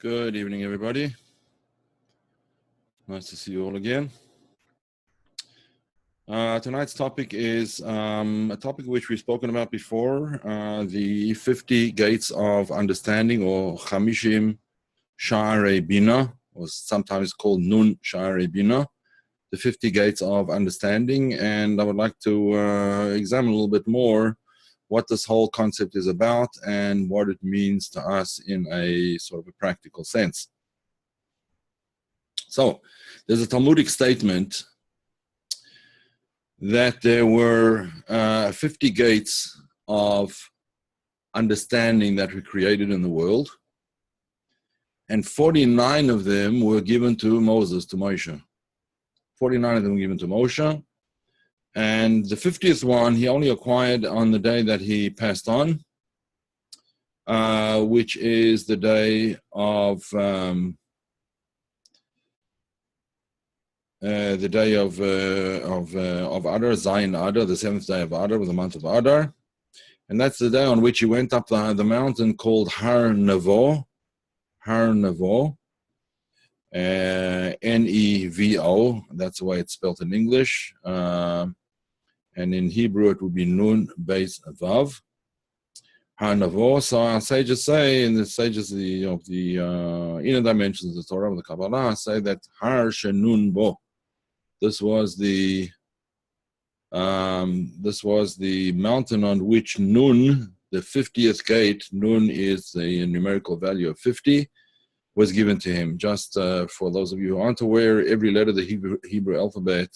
Good evening, everybody. Nice to see you all again. Tonight's topic is a topic which we've spoken about before, the 50 gates of understanding, or Chamishim shaarei binah, or sometimes called Nun shaarei binah, the 50 gates of understanding. And I would like to examine a little bit more what this whole concept is about and what it means to us in a sort of a practical sense. So there's a Talmudic statement that there were 50 gates of understanding that were created in the world, and 49 of them were given to Moses, to Moshe. 49 of them were given to Moshe, and the 50th one he only acquired on the day that he passed on, which is the day of Adar, Zayin Adar, the 7th day of Adar, with the month of Adar. And that's the day on which he went up the mountain called Har Nevo, Nevo, that's the way it's spelled in English. And in Hebrew it would be Nun Beis Vav, Har Nevo. So our sages say, and the sages of the inner dimensions of the Torah, of the Kabbalah, say that Har Shenun Bo. This was the mountain on which Nun, the 50th gate, Nun is the numerical value of 50, was given to him. Just for those of you who aren't aware, every letter of the Hebrew alphabet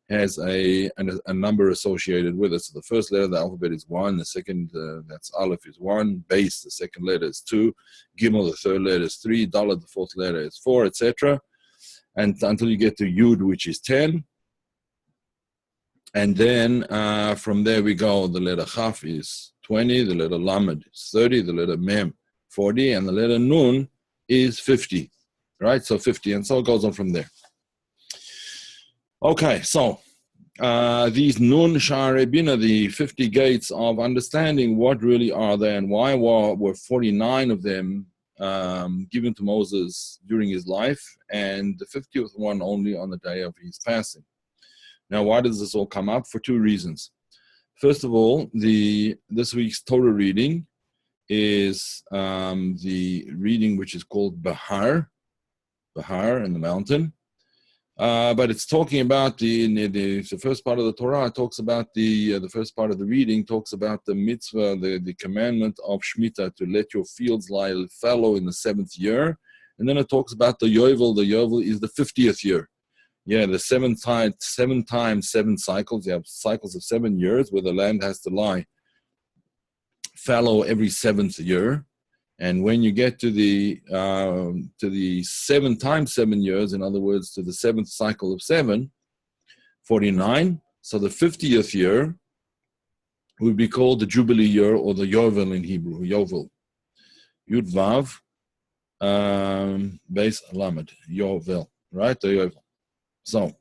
has a number associated with it. So the first letter of the alphabet is 1, the second, that's Aleph, is 1, Base, the second letter is 2, Gimel, the third letter is 3, Dalet, the fourth letter is 4, etc. And until you get to Yud, which is 10. And then from there we go, the letter Chaf is 20, the letter Lamed is 30, the letter Mem 40, and the letter Nun is 50, right? So 50, and so it goes on from there. Okay, so these Nun shaarei binah, the 50 gates of understanding, what really are they, and why were 49 of them given to Moses during his life, and the 50th one only on the day of his passing. Now, why does this all come up? For two reasons. First of all, this week's Torah reading is the reading which is called Bahar in the mountain. But it's talking about the first part of the Torah. Talks about the first part of the reading talks about the mitzvah, the commandment of Shemitah, to let your fields lie fallow in the 7th year, and then it talks about the Yovel. The Yovel is the 50th year. Yeah, the 7 times 7 cycles. You have cycles of 7 years where the land has to lie fallow every 7th year. And when you get to the 7 times 7 years, in other words, to the 7th cycle of 7, 49, so the 50th year would be called the Jubilee year, or the Yovel in Hebrew, Yovel. Yud Vav, Beis Lamed, Yovel, right? The Yovel. So,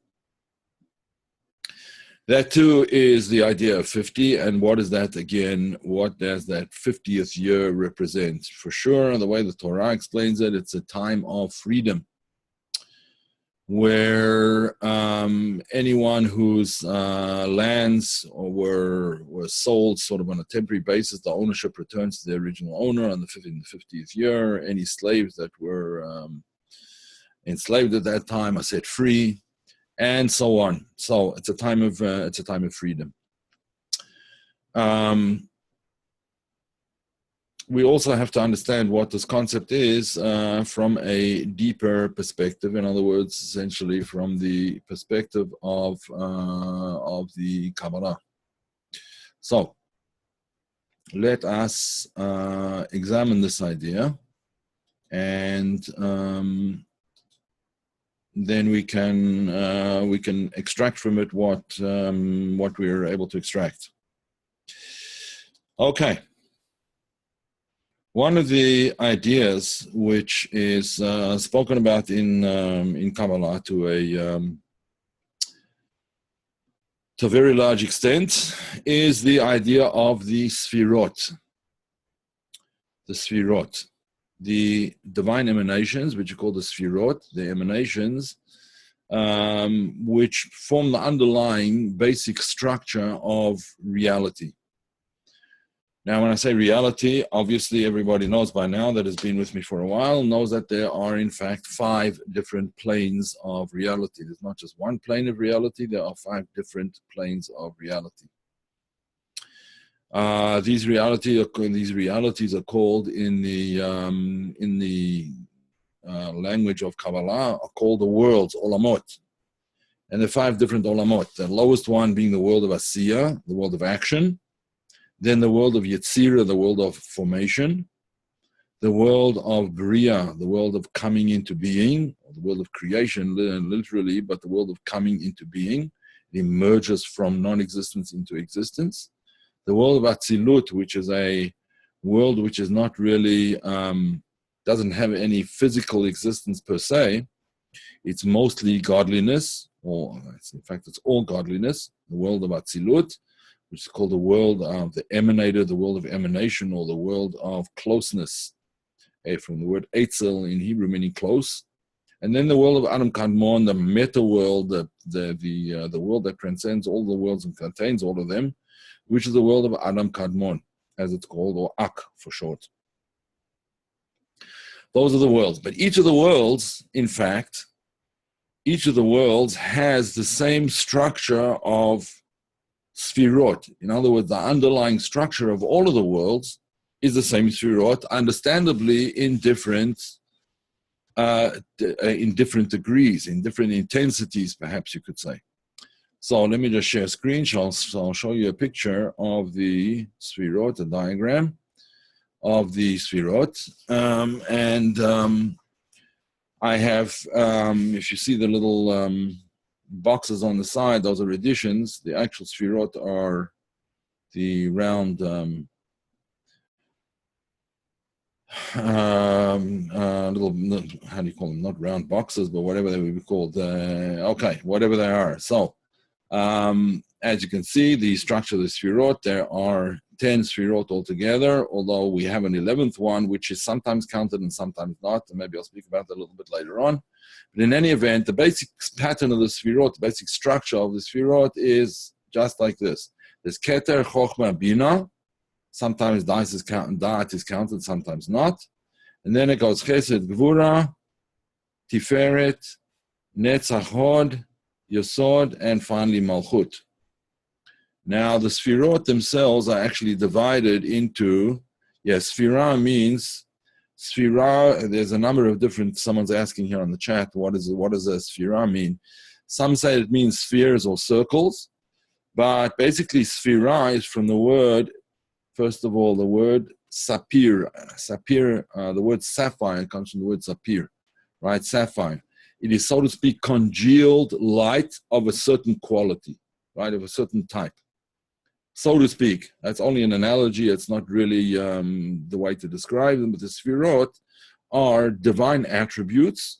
that too is the idea of 50, and what is that again? What does that 50th year represent? For sure, the way the Torah explains it, it's a time of freedom, where anyone whose lands were sold sort of on a temporary basis, the ownership returns to the original owner on the 50th year. Any slaves that were enslaved at that time are set free, and so on. So it's a time of freedom. We also have to understand what this concept is from a deeper perspective. In other words, essentially from the perspective of the Kabbalah. So let us examine this idea, and then we can extract from it what we're able to extract. Okay. One of the ideas which is spoken about in Kabbalah to a very large extent is the idea of the Sefirot. The Sefirot. the divine emanations, which are called the Sefirot, the emanations, which form the underlying basic structure of reality. Now, when I say reality, obviously everybody knows by now that has been with me for a while, knows that there are in fact 5 different planes of reality. There's not just one plane of reality, there are 5 different planes of reality. These realities are called in the language of Kabbalah, are called the worlds, olamot. And there are 5 different olamot. The lowest one being the world of Asiya, the world of action. Then the world of Yetzirah, the world of formation. The world of Bria, the world of coming into being, or the world of creation, literally, but the world of coming into being. It emerges from non-existence into existence. The world of Atzilut, which is a world which is not really, doesn't have any physical existence per se. It's mostly godliness, or in fact, it's all godliness. The world of Atzilut, which is called the world of the emanator, the world of emanation, or the world of closeness, from the word Eitzel in Hebrew, meaning close. And then the world of Adam Kadmon, the meta world, the world that transcends all the worlds and contains all of them, which is the world of Adam Kadmon, as it's called, or Ak for short. Those are the worlds. But each of the worlds, in fact, each of the worlds has the same structure of Sefirot. In other words, the underlying structure of all of the worlds is the same Sefirot, understandably in different degrees, in different intensities, perhaps you could say. So let me just share a screen. So I'll show you a picture of the Sefirot, a diagram of the Sefirot. I have, if you see the little boxes on the side, those are additions. The actual Sefirot are the round, little, how do you call them? Not round boxes, but whatever they would be called. Okay, whatever they are. So, as you can see, the structure of the Sefirot, there are 10 Sefirot altogether, although we have an 11th one, which is sometimes counted and sometimes not, and maybe I'll speak about that a little bit later on. But in any event, the basic pattern of the Sefirot, the basic structure of the Sefirot is just like this. There's Keter, Chochmah, Binah. Sometimes Da'at is counted, sometimes not. And then it goes Chesed, Gvura, Tiferet, Netzach, Hod, Yesod, and finally Malchut. Now, the Sefirot themselves are actually divided into, Sefirah means, Sefirah, there's a number of different, someone's asking here on the chat, what does a Sefirah mean? Some say it means spheres or circles, but basically Sefirah is from the word, first of all, the word sapir. Sapir, the word sapphire comes from the word sapir, right? Sapphire. It is, so to speak, congealed light of a certain quality, right? Of a certain type, so to speak. That's only an analogy. It's not really the way to describe them, but the Sefirot are divine attributes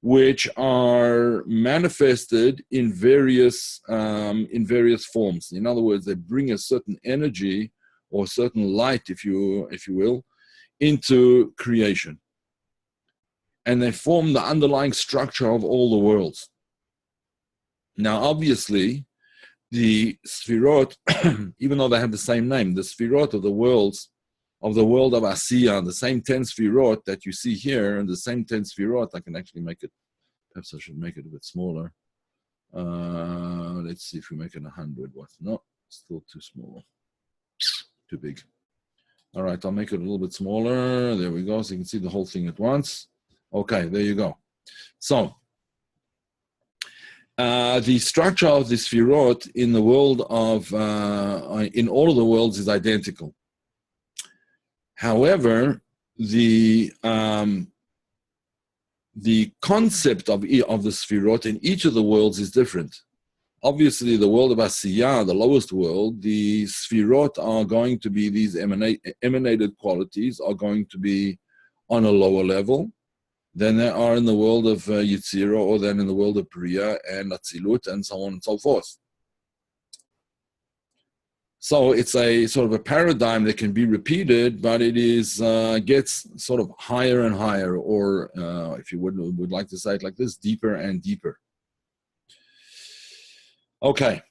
which are manifested in various forms. In other words, they bring a certain energy or certain light, if you will, into creation. And they form the underlying structure of all the worlds. Now, obviously, the Sefirot, even though they have the same name, the Sefirot of the worlds, of the world of Asiya, the same 10 Sefirot that you see here, and the same 10 Sefirot, I can actually make it, perhaps I should make it a bit smaller. Let's see if we make it 100. What? No, still too small. Too big. All right, I'll make it a little bit smaller. There we go, so you can see the whole thing at once. Okay, there you go. So, the structure of the Sefirot in the world of, in all of the worlds is identical. However, the concept of the Sefirot in each of the worlds is different. Obviously, the world of Asiya, the lowest world, the Sefirot are going to be, these emanated qualities are going to be on a lower level than they are in the world of Yetzirah, or then in the world of Bria and Atzilut, and so on and so forth. So it's a sort of a paradigm that can be repeated, but it is gets sort of higher and higher, or if you would like to say it like this, deeper and deeper. Okay.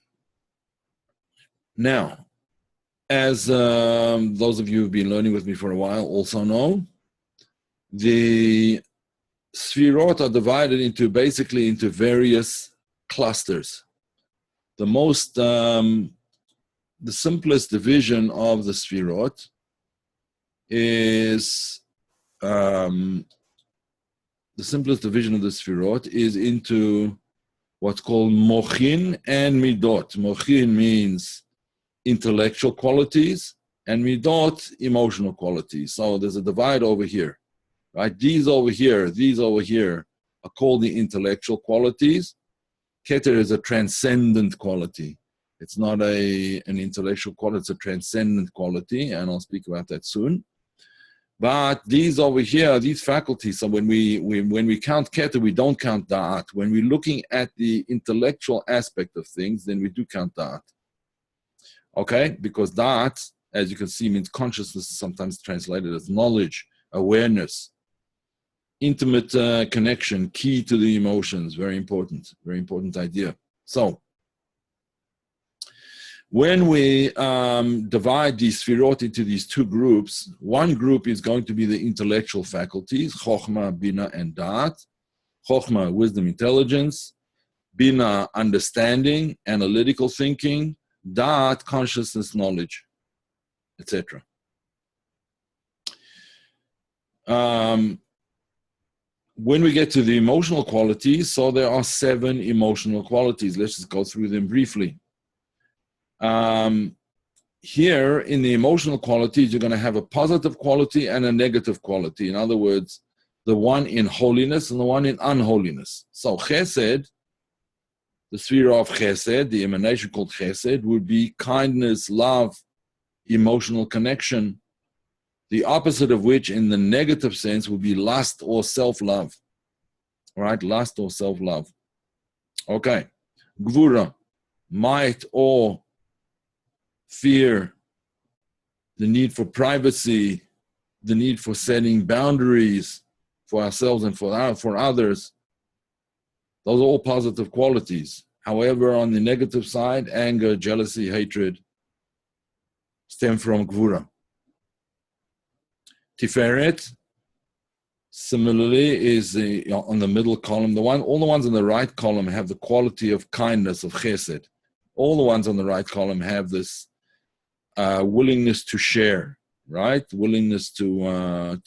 Now, as those of you who've been learning with me for a while also know, the Sefirot are divided into basically into various clusters. The most the simplest division of the Sefirot is the simplest division of the Sefirot is into what's called mochin and midot. Mochin means intellectual qualities, and midot, emotional qualities. So there's a divide over here, right? These over here are called the intellectual qualities. Keter is a transcendent quality. It's not an intellectual quality, it's a transcendent quality, and I'll speak about that soon. But these over here, these faculties, so when we count Keter, we don't count Da'at. When we're looking at the intellectual aspect of things, then we do count Da'at. Okay? Because Da'at, as you can see, means consciousness, sometimes translated as knowledge, awareness, intimate connection, key to the emotions, very important idea. So, when we divide these Sefirot into these two groups, one group is going to be the intellectual faculties, Chokhmah, binah, and Da'at. Chokhmah, wisdom, intelligence. Binah, understanding, analytical thinking. Da'at, consciousness, knowledge, etc. When we get to the emotional qualities, so there are 7 emotional qualities. Let's just go through them briefly. Here in the emotional qualities, you're going to have a positive quality and a negative quality. In other words, the one in holiness and the one in unholiness. So chesed, the sphere of chesed, the emanation called chesed, would be kindness, love, emotional connection. The opposite of which in the negative sense would be lust or self-love. All right, lust or self-love. Okay, gvura, might or fear, the need for privacy, the need for setting boundaries for ourselves and for others. Those are all positive qualities. However, on the negative side, anger, jealousy, hatred stem from gvura. Tiferet, similarly, is on the middle column. All the ones in the right column have the quality of kindness, of chesed. All the ones on the right column have this willingness to share, right? Willingness to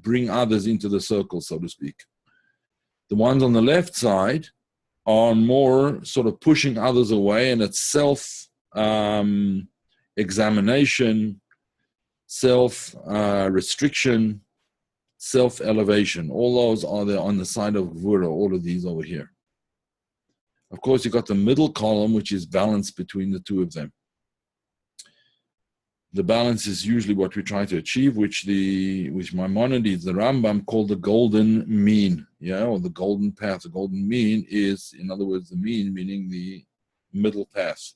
bring others into the circle, so to speak. The ones on the left side are more sort of pushing others away, and it's self-examination, self-restriction, self-elevation. All those are there on the side of Gvura, all of these over here. Of course, you've got the middle column, which is balance between the two of them. The balance is usually what we try to achieve, which Maimonides, the Rambam, called the golden mean, or the golden path. The golden mean is, in other words, the mean meaning the middle path.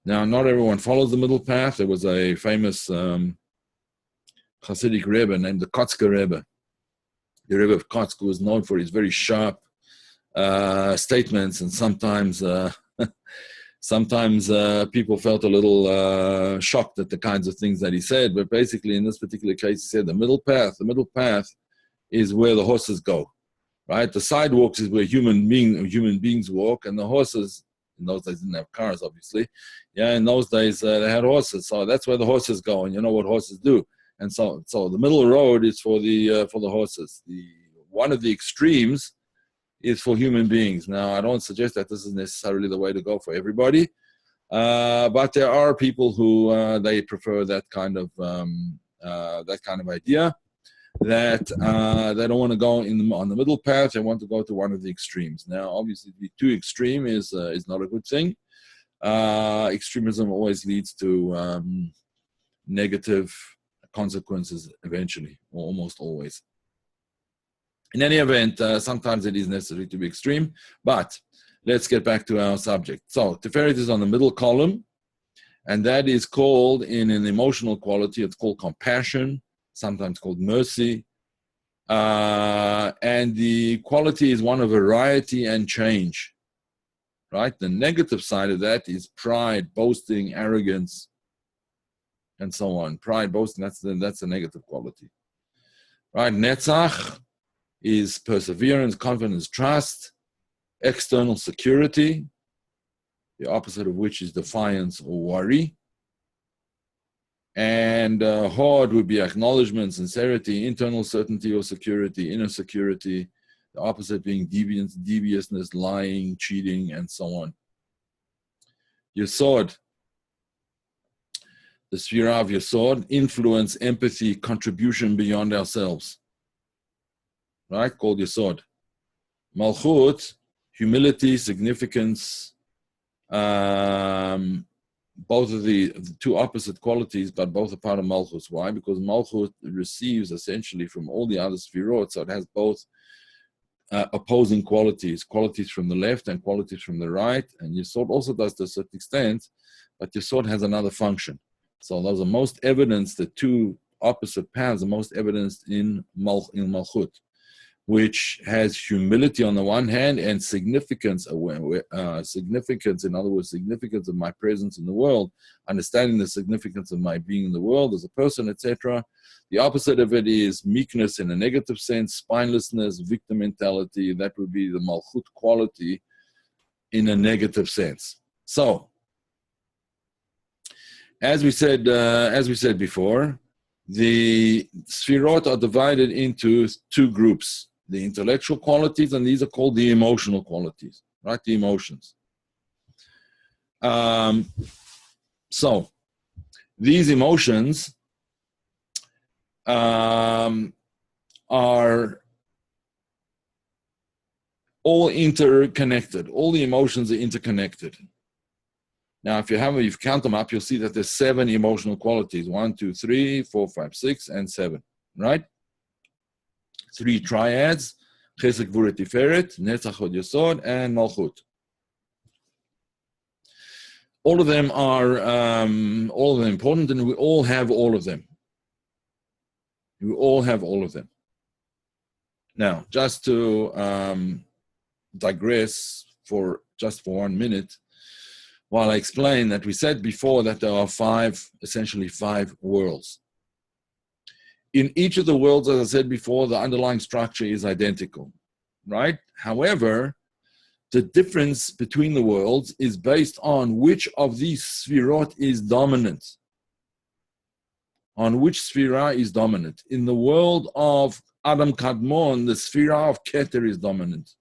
Now, not everyone follows the middle path. There was a famous Hasidic Rebbe named the Kotzker Rebbe. The Rebbe of Kotzk was known for his very sharp statements, and sometimes people felt a little shocked at the kinds of things that he said. But basically, in this particular case, he said the middle path is where the horses go, right? The sidewalks is where human beings walk, and the horses, in those days, didn't have cars, obviously. Yeah, in those days, they had horses, so that's where the horses go, and you know what horses do. And so the middle road is for the horses. One of the extremes is for human beings. Now, I don't suggest that this is necessarily the way to go for everybody, but there are people who they prefer that kind of idea, that they don't want to go on the middle path. They want to go to one of the extremes. Now, obviously, the too extreme is not a good thing. Extremism always leads to negative consequences eventually, or almost always. In any event, sometimes it is necessary to be extreme, but let's get back to our subject. So Tiferet is on the middle column, and that is called, in an emotional quality, it's called compassion, sometimes called mercy. And the quality is one of variety and change, right? The negative side of that is pride, boasting, arrogance, and so on. Pride, boasting, that's the negative quality, right? Netzach is perseverance, confidence, trust, external security, the opposite of which is defiance or worry. And Hod would be acknowledgement, sincerity, internal certainty or security, inner security, the opposite being deviousness, lying, cheating, and so on. Yesod, the Sefirah of Yesod, influence, empathy, contribution beyond ourselves, right? Called Yesod. Malchut, humility, significance, both of the two opposite qualities, but both are part of Malchut. Why? Because Malchut receives essentially from all the other Sefirot, so it has both opposing qualities from the left and qualities from the right, and Yesod also does to a certain extent, but Yesod has another function. So those are most evidenced, the two opposite paths are most evidenced in Malchut, which has humility on the one hand and significance, significance, in other words, significance of my presence in the world, understanding the significance of my being in the world as a person, etc. The opposite of it is meekness in a negative sense, spinelessness, victim mentality. That would be the Malchut quality in a negative sense. So, as we said before, the Sefirot are divided into two groups. The intellectual qualities, and these are called the emotional qualities, right? The emotions. So these emotions are all interconnected. All the emotions are interconnected. Now, if you count them up, you'll see that there's 7 emotional qualities: 1, 2, 3, 4, 5, 6, and 7, right? 3 triads: Chesed, Gvura, Tiferet, Netzach, Hod, Yesod, and Malchut. All of them are important, and we all have all of them. We all have all of them. Now, just to digress for 1 minute, while I explain that we said before that there are essentially five worlds. In each of the worlds, as I said before, the underlying structure is identical, right? However, the difference between the worlds is based on which of these Sefirot is dominant. On which Sefirah is dominant. In the world of Adam Kadmon, the Sefirah of Keter is dominant.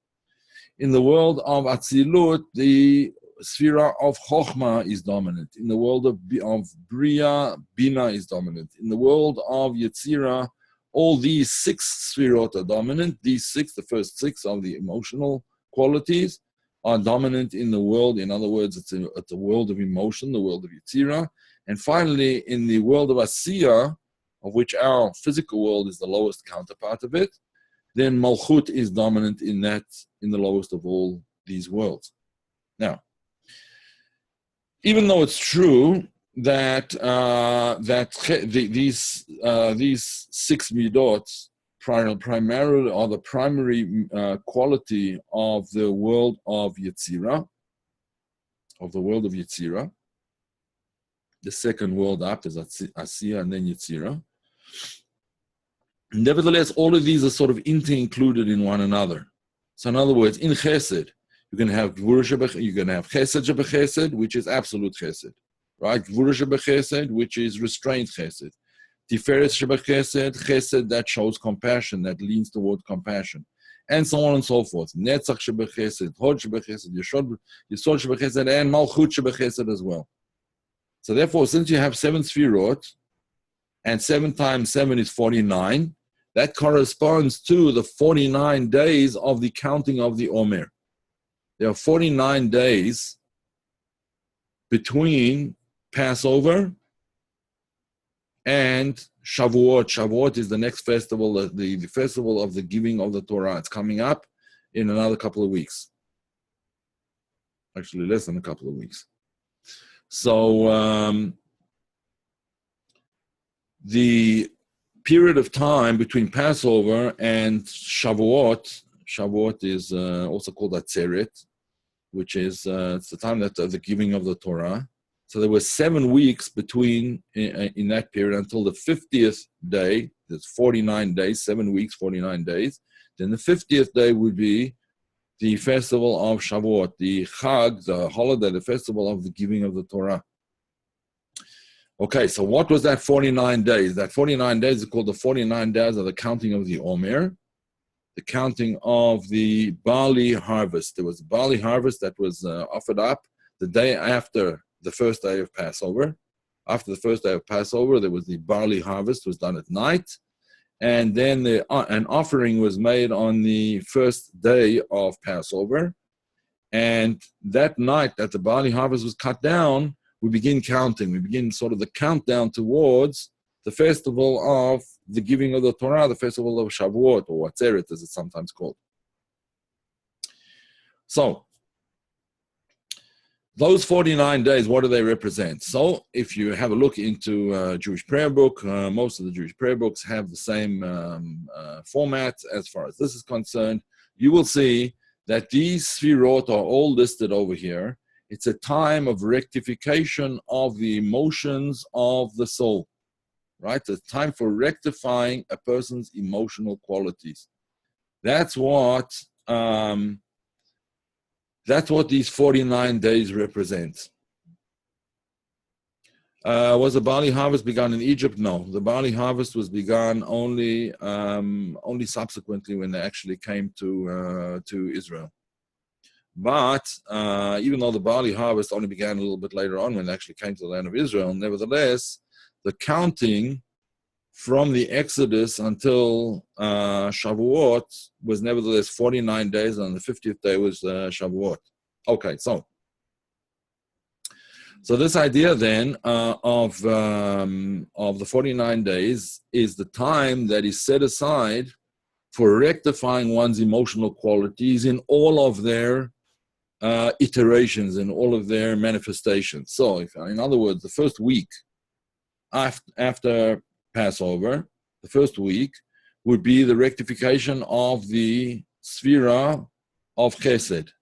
In the world of Atzilut, the Sefirah of Chochmah is dominant. In the world of Bria, Binah is dominant. In the world of Yetzirah, all these 6 Sefirot are dominant. These 6, the first 6 of the emotional qualities, are dominant in the world. In other words, it's a world of emotion, the world of Yetzirah. And finally, in the world of Asiya, of which our physical world is the lowest counterpart of it, then Malchut is dominant in the lowest of all these worlds. Now, even though it's true that these 6 midot primarily are the primary quality of the world of Yetzirah, the second world up is Asiya and then Yetzirah. Nevertheless, all of these are sort of inter-included in one another. So in other words, in Chesed, you're going to have Chesed Shebechesed, which is absolute Chesed, right? Gvura Shebechesed, which is restrained Chesed. Tiferet Shebechesed, Chesed that shows compassion, that leans toward compassion, and so on and so forth. Netzach Shebechesed, Hod Shebechesed, Yesod Shebechesed, and Malchut Shebechesed as well. So therefore, since you have 7 Sefirot, and 7 times 7 is 49, that corresponds to the 49 days of the counting of the Omer. There are 49 days between Passover and Shavuot. Shavuot is the next festival, the festival of the giving of the Torah. It's coming up in another couple of weeks. Actually, less than a couple of weeks. So the period of time between Passover and Shavuot, Shavuot is also called Atzeret, which is it's the time that the giving of the Torah. So there were 7 weeks between in that period until the 50th day. There's 49 days, 7 weeks, 49 days. Then the 50th day would be the festival of Shavuot, the Chag, the holiday, the festival of the giving of the Torah. Okay, so what was that 49 days? That 49 days is called the 49 days of the counting of the Omer, the counting of the barley harvest. There was a barley harvest that was offered up the day after the first day of Passover. After the first day of Passover, there was the barley harvest, was done at night. And then an offering was made on the first day of Passover. And that night that the barley harvest was cut down, we begin counting. We begin sort of the countdown towards the festival of the giving of the Torah, the festival of Shavuot, or Atzeret, as it's sometimes called. So, those 49 days, what do they represent? So, if you have a look into Jewish prayer book, most of the Jewish prayer books have the same format as far as this is concerned. You will see that these Sefirot are all listed over here. It's a time of rectification of the emotions of the soul, right? It's a time for rectifying a person's emotional qualities. That's what these 49 days represent. Was the barley harvest begun in Egypt? No, the barley harvest was begun only subsequently when they actually came to Israel. But even though the barley harvest only began a little bit later on when they actually came to the land of Israel, nevertheless, the counting from the Exodus until Shavuot was nevertheless 49 days, and the 50th day was Shavuot. Okay, so this idea then of the 49 days is the time that is set aside for rectifying one's emotional qualities in all of their iterations, in all of their manifestations. So, in other words, the first week after Passover, the first week would be the rectification of the Sefirah of Chesed,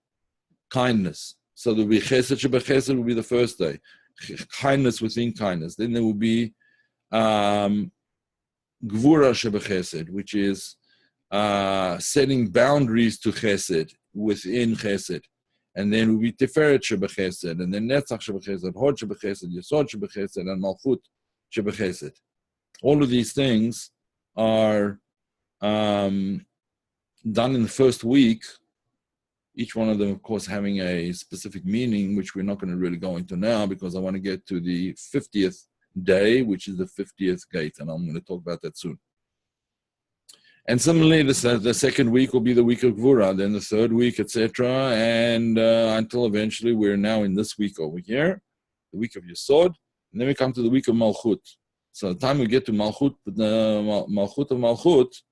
kindness. So there will be Chesed Shebechesed will be the first day, kindness within kindness. Then there will be Gvura Shebechesed, which is setting boundaries to Chesed within Chesed. And then will be Tiferet Shebechesed, and then Netzach Shebechesed, Hod Shebechesed, Yesod Shebechesed, and Malchut Shebechesed. All of these things are done in the first week, each one of them, of course, having a specific meaning, which we're not going to really go into now because I want to get to the 50th day, which is the 50th gate, and I'm going to talk about that soon. And similarly, the second week will be the week of Gvura, then the third week, etc., and until eventually we're now in this week over here, the week of Yesod, and then we come to the week of Malchut. So the time we get to Malchut, the Malchut of Malchut,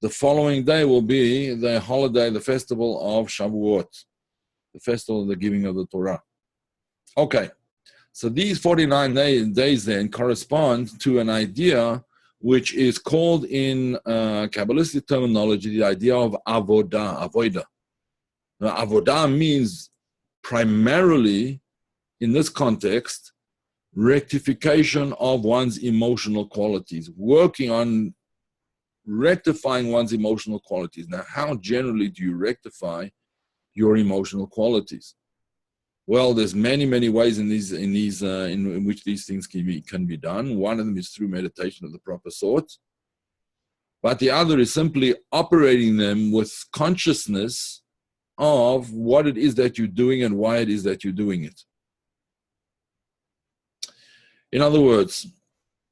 the following day will be the holiday, the festival of Shavuot, the festival of the giving of the Torah. Okay, so these 49 days then correspond to an idea which is called in Kabbalistic terminology the idea of avodah. Now, avodah means primarily, in this context, rectification of one's emotional qualities, working on rectifying one's emotional qualities. Now, how generally do you rectify your emotional qualities? Well, there's many ways in which these things can be done. One of them is through meditation of the proper sort, but the other is simply operating them with consciousness of what it is that you're doing and why it is that you're doing it. In other words,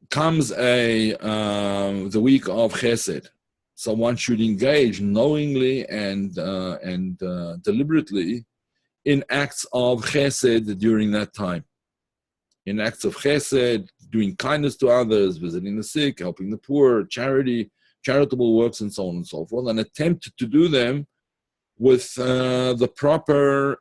comes the week of Chesed, so one should engage knowingly and deliberately in acts of Chesed during that time. In acts of Chesed, doing kindness to others, visiting the sick, helping the poor, charity, charitable works, and so on and so forth, and attempt to do them with the proper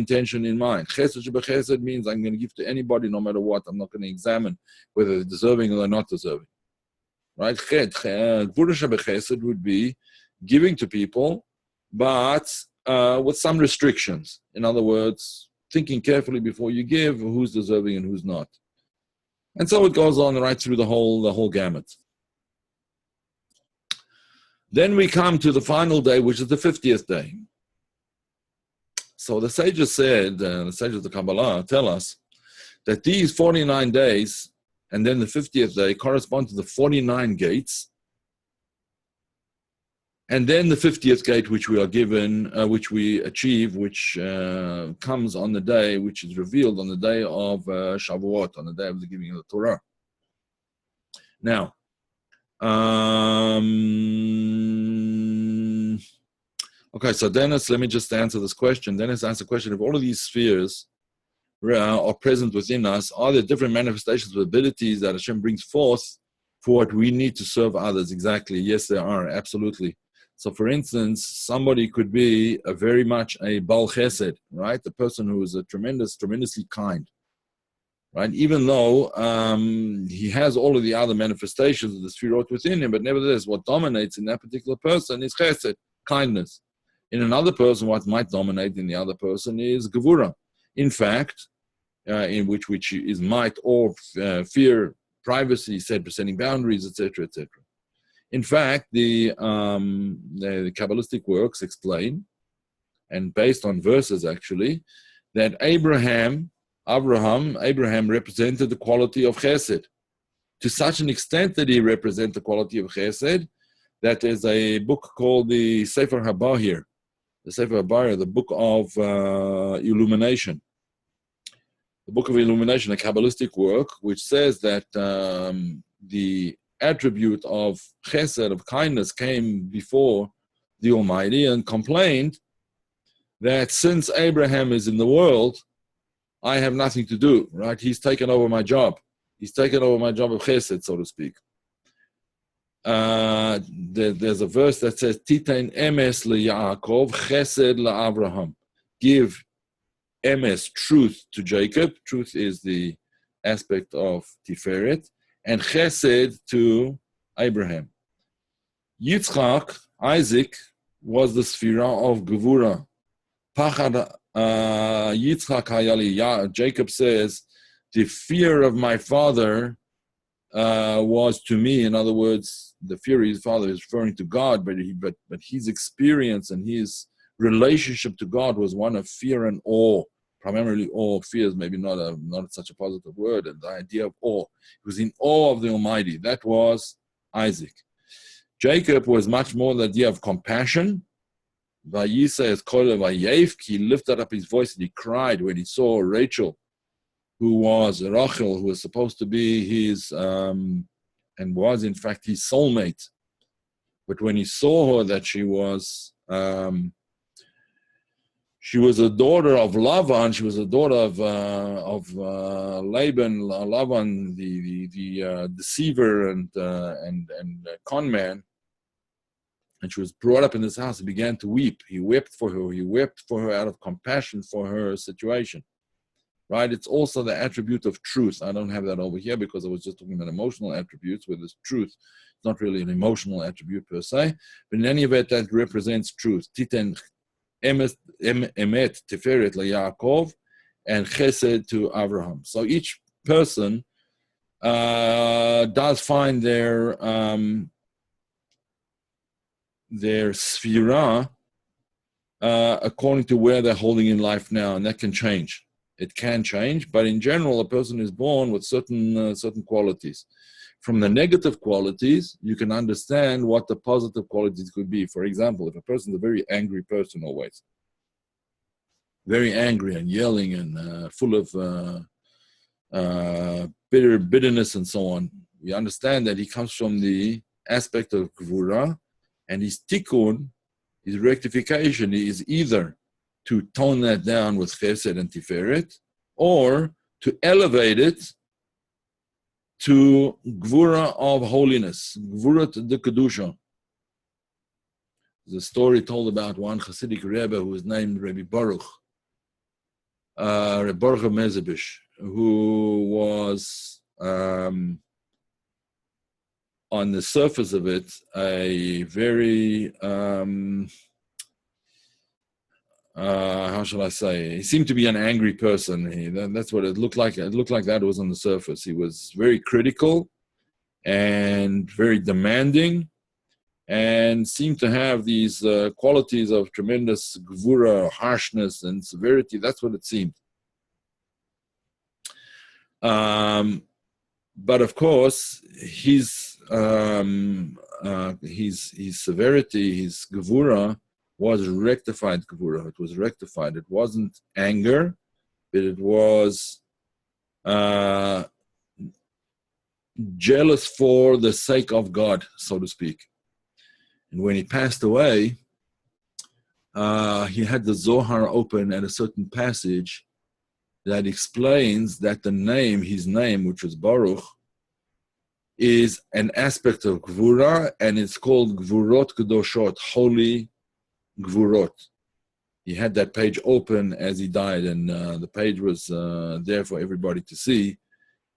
intention in mind. Chesed shebechesed means I'm going to give to anybody no matter what. I'm not going to examine whether they're deserving or they're not deserving. Right? Gvura shebechesed would be giving to people, but with some restrictions. In other words, thinking carefully before you give who's deserving and who's not. And so it goes on right through the whole gamut. Then we come to the final day, which is the 50th day. So the sages said, the sages of the Kabbalah tell us that these 49 days and then the 50th day correspond to the 49 gates. And then the 50th gate, which we are given, which we achieve, which comes on the day, which is revealed on the day of Shavuot, on the day of the giving of the Torah. Now, okay, so Dennis, let me just answer this question. Dennis asked the question, if all of these spheres are present within us, are there different manifestations of abilities that Hashem brings forth for what we need to serve others? Exactly. Yes, there are. Absolutely. So, for instance, somebody could be very much a Bal Chesed, right? The person who is a tremendously kind, right? Even though he has all of the other manifestations of the Sefirot within him, but nevertheless, what dominates in that particular person is Chesed, kindness. In another person, what might dominate in the other person is Gevura. In fact, in which is might or fear, privacy, setting boundaries, etc., etc. In fact, the Kabbalistic works explain, and based on verses actually, that Abraham represented the quality of Chesed to such an extent that he represented the quality of Chesed that there's a book called the Sefer HaBahir, the book of illumination. The book of illumination, a Kabbalistic work, which says that the attribute of chesed, of kindness, came before the Almighty and complained that since Abraham is in the world, I have nothing to do, right? He's taken over my job. He's taken over my job of chesed, so to speak. There's a verse that says, Titain emes leYaakov, chesed leAvraham. Give emes, truth, to Jacob. Truth is the aspect of Tiferet. And chesed to Abraham. Yitzchak, Isaac, was the sphira of Gevura. Pachad Yitzchak hayali. Jacob says, the fear of my father was to me. In other words, the fear of his father is referring to God, but his experience and his relationship to God was one of fear and awe. Primarily awe. Fear is maybe not such a positive word, and the idea of awe. He was in awe of the Almighty. That was Isaac. Jacob was much more the idea of compassion. He lifted up his voice and he cried when he saw Rachel, who was Rachel, who was supposed to be his, and was in fact his soulmate. But when he saw her that she was a daughter of Lavan. She was a daughter of Laban, Lavan, the deceiver and con man. And she was brought up in this house. He began to weep. He wept for her. He wept for her out of compassion for her situation. Right? It's also the attribute of truth. I don't have that over here because I was just talking about emotional attributes, where there's truth. It's not really an emotional attribute per se. But in any event, that represents truth. Titen Emet Tiferet LaYaakov, and Chesed to Abraham. So each person does find their sphira according to where they're holding in life now, and that can change. It can change, but in general, a person is born with certain qualities. From the negative qualities, you can understand what the positive qualities could be. For example, if a person is a very angry person always, very angry and yelling and full of bitterness and so on, we understand that he comes from the aspect of Gevura, and his tikkun, his rectification, is either to tone that down with Chesed and Tiferet, or to elevate it to Gvura of holiness, Gvura de Kedusha. There's a story told about one Hasidic Rebbe who was named Rabbi Baruch, Rabbi Baruch of Mezebish, who was, on the surface of it, a very, how shall I say? He seemed to be an angry person. That's what it looked like. It looked like that was on the surface. He was very critical and very demanding, and seemed to have these qualities of tremendous gvura, harshness, and severity. That's what it seemed. But of course, his severity, his gvura, was rectified gvura. It was rectified. It wasn't anger, but it was jealous for the sake of God, so to speak. And when he passed away, he had the Zohar open at a certain passage that explains that his name, which was Baruch, is an aspect of Gvura, and it's called Gvurot Kedoshot, holy Gvurot. He had that page open as he died, and the page was there for everybody to see.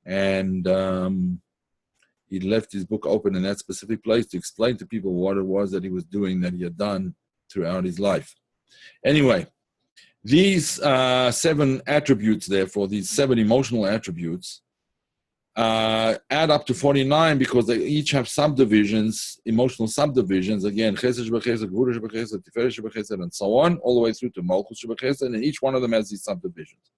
And he left his book open in that specific place to explain to people what it was that he was doing, that he had done throughout his life. Anyway, these 7 attributes, therefore, these 7 emotional attributes, add up to 49 because they each have subdivisions, emotional subdivisions. Again, chesed shebechesed, gvura shebechesed, tiferet shebechesed, and so on, all the way through to malchus shebechesed, and each one of them has these subdivisions.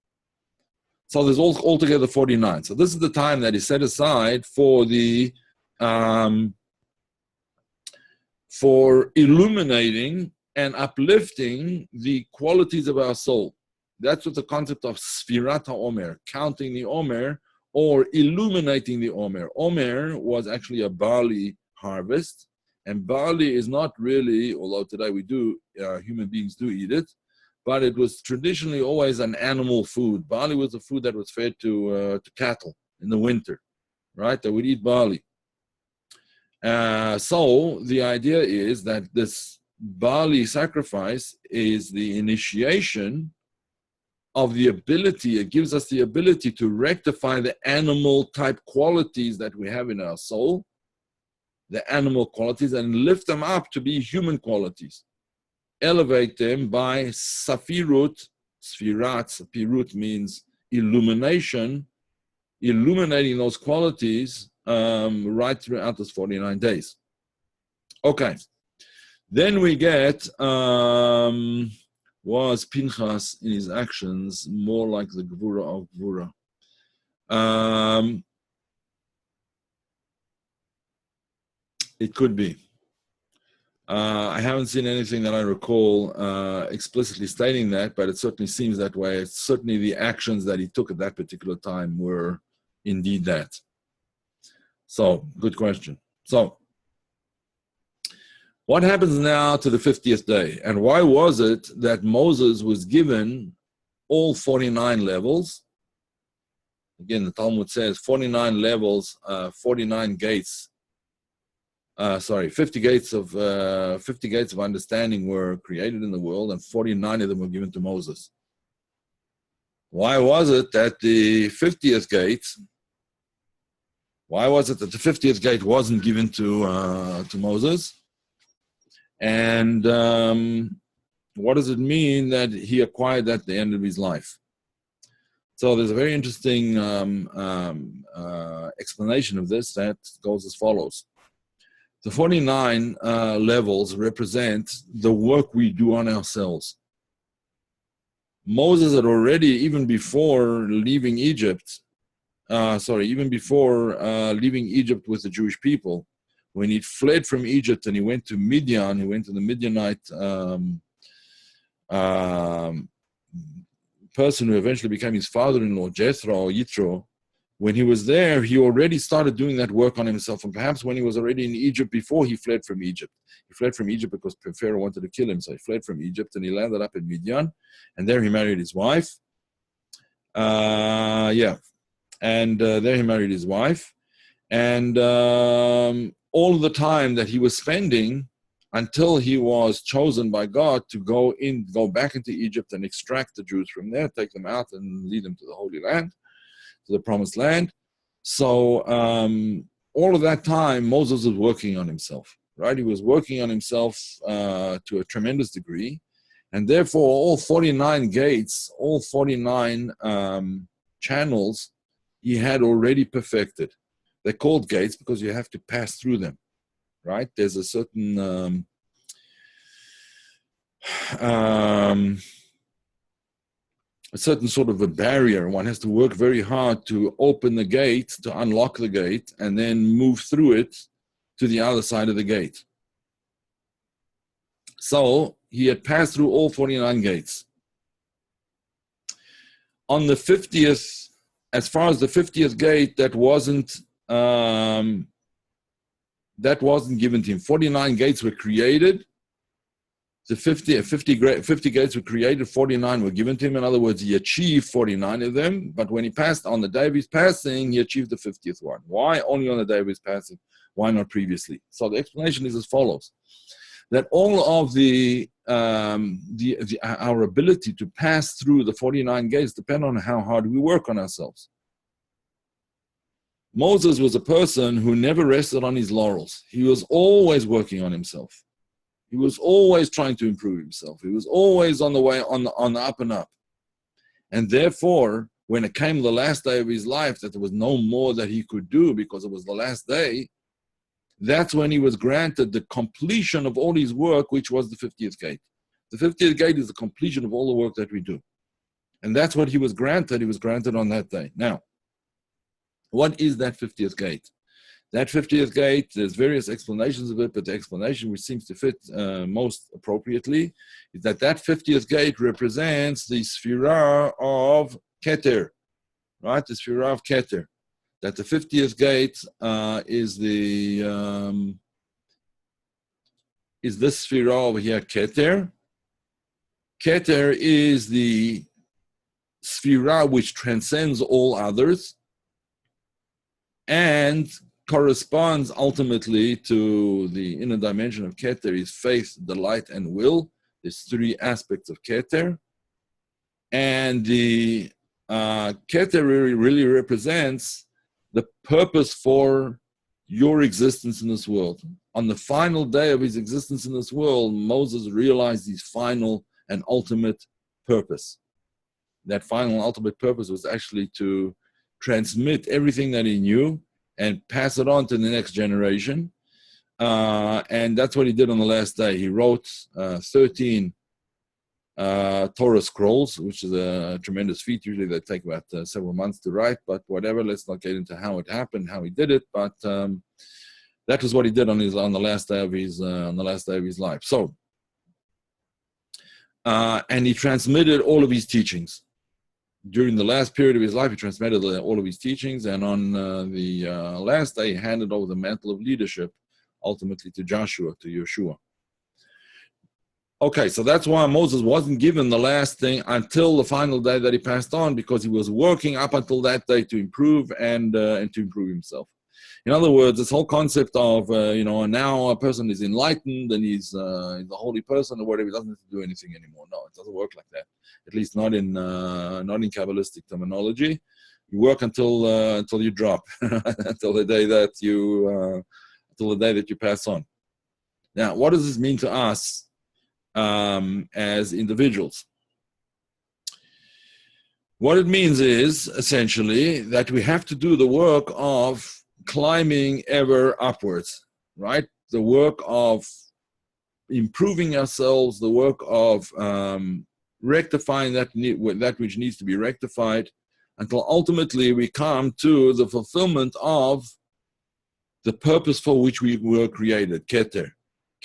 So there's altogether 49. So this is the time that is set aside for the for illuminating and uplifting the qualities of our soul. That's what the concept of Sfirat HaOmer, counting the Omer, or illuminating the Omer. Omer was actually a barley harvest, and barley is not really, although today we do, human beings do eat it, but it was traditionally always an animal food. Barley was the food that was fed to cattle in the winter, right? They would eat barley. So the idea is that this barley sacrifice is the initiation of the ability, it gives us the ability to rectify the animal type qualities that we have in our soul, the animal qualities, and lift them up to be human qualities. Elevate them by Sefirot. Sefirot means illumination, illuminating those qualities right throughout those 49 days. Okay. Then we get, was Pinchas in his actions more like the Gvura of Gvura? It could be. I haven't seen anything that I recall explicitly stating that, but it certainly seems that way. It's certainly the actions that he took at that particular time were indeed that. So, good question. So, what happens now to the 50th day? And why was it that Moses was given all 49 levels? Again, the Talmud says 49 levels, 49 gates. 50 gates of understanding were created in the world, and 49 of them were given to Moses. Why was it that the 50th gate? Why was it that the 50th gate wasn't given to Moses? And what does it mean that he acquired that at the end of his life? So there's a very interesting explanation of this that goes as follows. The 49 levels represent the work we do on ourselves. Moses had already, even before leaving Egypt, leaving Egypt with the Jewish people, when he fled from Egypt and he went to Midian, he went to the Midianite person who eventually became his father-in-law, Jethro or Yitro. When he was there, he already started doing that work on himself. And perhaps when he was already in Egypt before he fled from Egypt. He fled from Egypt because Pharaoh wanted to kill him. So he fled from Egypt and he landed up in Midian. And there he married his wife. There he married his wife. And all of the time that he was spending until he was chosen by God to go back into Egypt and extract the Jews from there, take them out and lead them to the Holy Land, to the Promised Land. So all of that time, Moses was working on himself, right? He was working on himself to a tremendous degree. And therefore, all 49 gates, all 49 channels, he had already perfected. They're called gates because you have to pass through them, right? There's a certain sort of a barrier. One has to work very hard to open the gate, to unlock the gate, and then move through it to the other side of the gate. So he had passed through all 49 gates. On the 50th, as far as the 50th gate, that wasn't given to him. 49 gates were created. The 50 gates were created, 49 were given to him. In other words, he achieved 49 of them, but when he passed on the day of his passing, he achieved the 50th one. Why only on the day of his passing? Why not previously? So the explanation is as follows: that all of our ability to pass through the 49 gates depend on how hard we work on ourselves. Moses was a person who never rested on his laurels. He was always working on himself. He was always trying to improve himself. He was always on the way, on the up and up. And therefore, when it came the last day of his life, that there was no more that he could do because it was the last day, that's when he was granted the completion of all his work, which was the 50th gate. The 50th gate is the completion of all the work that we do. And that's what he was granted. He was granted on that day. Now, what is that 50th gate? That 50th gate, there's various explanations of it, but the explanation which seems to fit most appropriately is that 50th gate represents the Sefirot of Keter, right? The Sefirot of Keter. That the 50th gate is this Sefirot over here, Keter. Keter is the Sefirah which transcends all others and corresponds ultimately to the inner dimension of Keter is faith, delight, and will. There's three aspects of Keter. And the Keter really represents the purpose for your existence in this world. On the final day of his existence in this world, Moses realized his final and ultimate purpose. That final and ultimate purpose was actually to transmit everything that he knew and pass it on to the next generation. And that's what he did on the last day. He wrote 13 Torah scrolls, which is a tremendous feat. Usually they take about several months to write, but whatever, let's not get into how it happened, how he did it, but that was what he did on the last day of his life. So, and he transmitted all of his teachings. During the last period of his life, he transmitted all of his teachings, and on the last day, he handed over the mantle of leadership, ultimately to Joshua, to Yeshua. Okay, so that's why Moses wasn't given the last thing until the final day that he passed on, because he was working up until that day to improve and to improve himself. In other words, this whole concept of now a person is enlightened and he's a holy person or whatever, he doesn't have to do anything anymore. No, it doesn't work like that. At least not in Kabbalistic terminology. You work until you drop, until the day that you pass on. Now, what does this mean to us as individuals? What it means is essentially that we have to do the work of climbing ever upwards, right? The work of improving ourselves, the work of rectifying that which needs to be rectified, until ultimately we come to the fulfillment of the purpose for which we were created, Keter.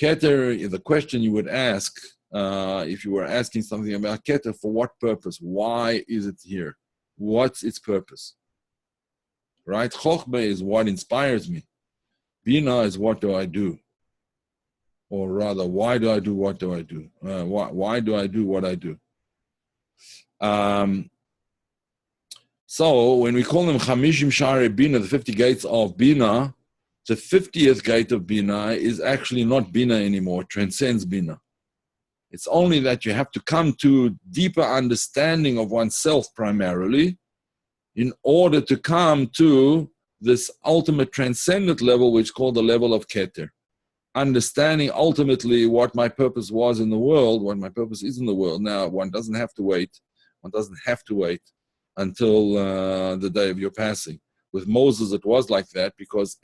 Keter is the question you would ask if you were asking something about Keter. For what purpose? Why is it here? What's its purpose? Right? Chokhmah is what inspires me. Binah is what do I do? Or rather, why do I do what do I do? Why do I do what I do? So when we call them Chamishim shaarei binah, the 50 gates of binah, the 50th gate of binah is actually not binah anymore, it transcends binah. It's only that you have to come to deeper understanding of oneself primarily in order to come to this ultimate transcendent level, which is called the level of Keter. Understanding ultimately what my purpose was in the world, what my purpose is in the world. Now, one doesn't have to wait. One doesn't have to wait until the day of your passing. With Moses, it was like that because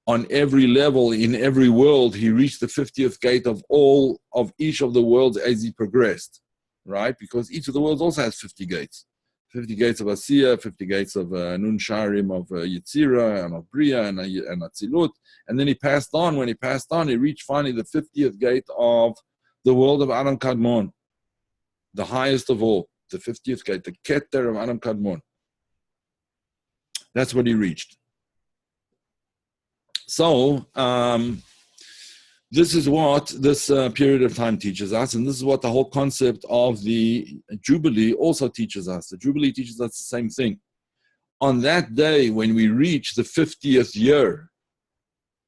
on every level, in every world, he reached the 50th gate of each of the worlds as he progressed, right? Because each of the worlds also has 50 gates. 50 gates of Asiya, 50 gates of Nun Sharim, of Yetzira, and of Bria, and Atzilut. And then he passed on. When he passed on, he reached finally the 50th gate of the world of Adam Kadmon, the highest of all, the 50th gate, the Keter of Adam Kadmon. That's what he reached. So, this is what this period of time teaches us, and this is what the whole concept of the Jubilee also teaches us. The Jubilee teaches us the same thing. On that day, when we reach the 50th year,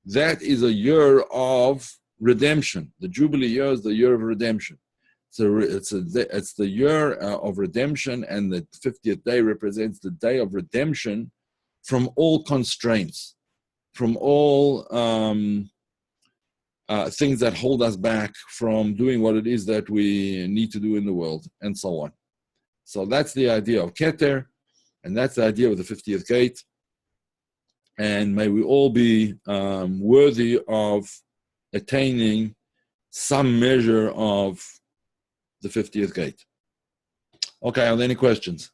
that is a year of redemption. The Jubilee year is the year of redemption. So it's the year of redemption, and the 50th day represents the day of redemption from all constraints, from all things that hold us back from doing what it is that we need to do in the world, and so on. So that's the idea of Keter, and that's the idea of the 50th gate. And may we all be worthy of attaining some measure of the 50th gate. Okay, are there any questions?